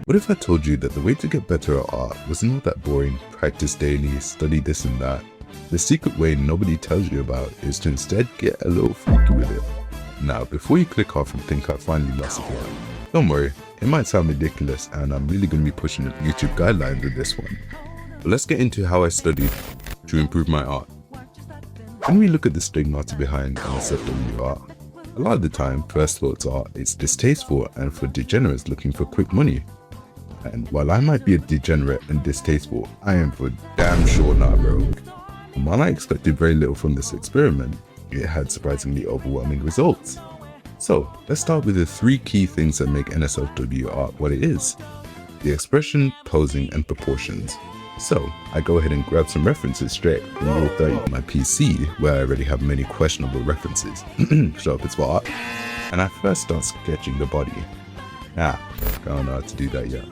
What if I told you that the way to get better at art wasn't all that boring, practice daily, study this and that? The secret way nobody tells you about is to instead get a little freaky with it. Now, before you click off and think I finally lost it, don't worry, it might sound ridiculous and I'm really going to be pushing the YouTube guidelines with this one. But let's get into how I studied to improve my art. When we look at the stigmata behind NSFW art, a lot of the time, first thoughts are it's distasteful and for degenerates looking for quick money. And while I might be a degenerate and distasteful, I am for damn sure not rogue. And while I expected very little from this experiment, it had surprisingly overwhelming results. So let's start with the 3 key things that make NSFW art what it is: the expression, posing, and proportions. So I go ahead and grab some references straight from Rule 30 on my PC, where I already have many questionable references. Show up, it's for art. And I first start sketching the body. I don't know how to do that yet.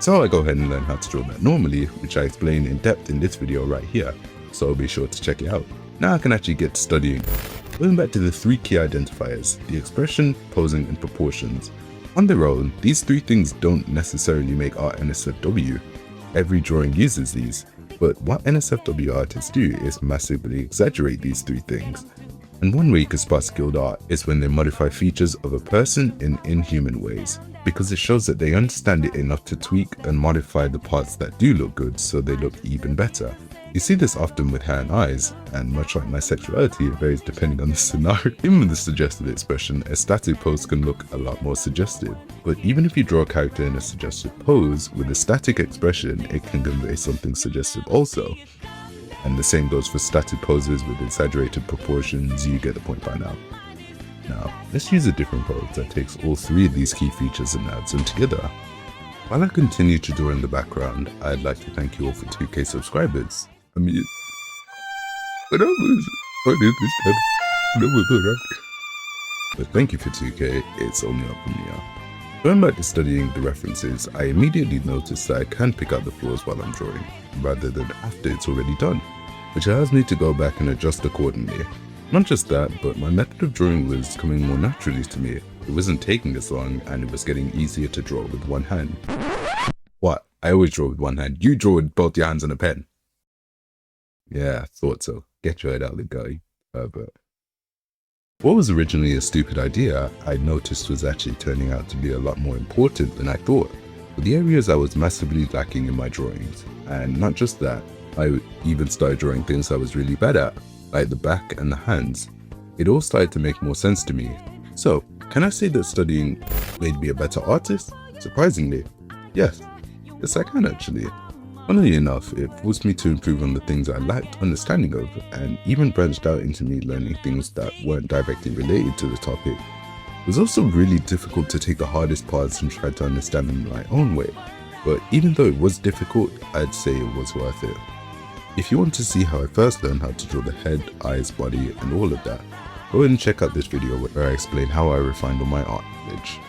So I go ahead and learn how to draw that normally, which I explain in depth in this video right here, so be sure to check it out. Now I can actually get to studying. Going back to the 3 key identifiers, the expression, posing, and proportions. On their own, these 3 things don't necessarily make art NSFW. Every drawing uses these, but what NSFW artists do is massively exaggerate these 3 things. And one way you can spot skilled art is when they modify features of a person in inhuman ways, because it shows that they understand it enough to tweak and modify the parts that do look good so they look even better. You see this often with hair and eyes, and much like my sexuality, it varies depending on the scenario. Even with the suggestive expression, a static pose can look a lot more suggestive. But even if you draw a character in a suggestive pose, with a static expression, it can convey something suggestive also. And the same goes for static poses with exaggerated proportions. You get the point by now. Now, let's use a different pose that takes all 3 of these key features and adds them together. While I continue to draw in the background, I'd like to thank you all for 2K subscribers. But thank you for 2K, it's only up from here. Going back to studying the references, I immediately noticed that I can pick out the flaws while I'm drawing, rather than after it's already done, which allows me to go back and adjust accordingly. Not just that, but my method of drawing was coming more naturally to me. It wasn't taking as long, and it was getting easier to draw with one hand. What? I always draw with one hand. You draw with both your hands and a pen. Yeah, I thought so. Get your head out of the guy. But what was originally a stupid idea, I noticed was actually turning out to be a lot more important than I thought. For the areas I was massively lacking in my drawings. And not just that, I even started drawing things I was really bad at, like the back and the hands. It all started to make more sense to me. So, can I say that studying made me a better artist? Surprisingly, yes. Yes, I can actually. Funnily enough, it forced me to improve on the things I lacked understanding of, and even branched out into me learning things that weren't directly related to the topic. It was also really difficult to take the hardest parts and try to understand them in my own way, but even though it was difficult, I'd say it was worth it. If you want to see how I first learned how to draw the head, eyes, body, and all of that, go ahead and check out this video where I explain how I refined on my art knowledge.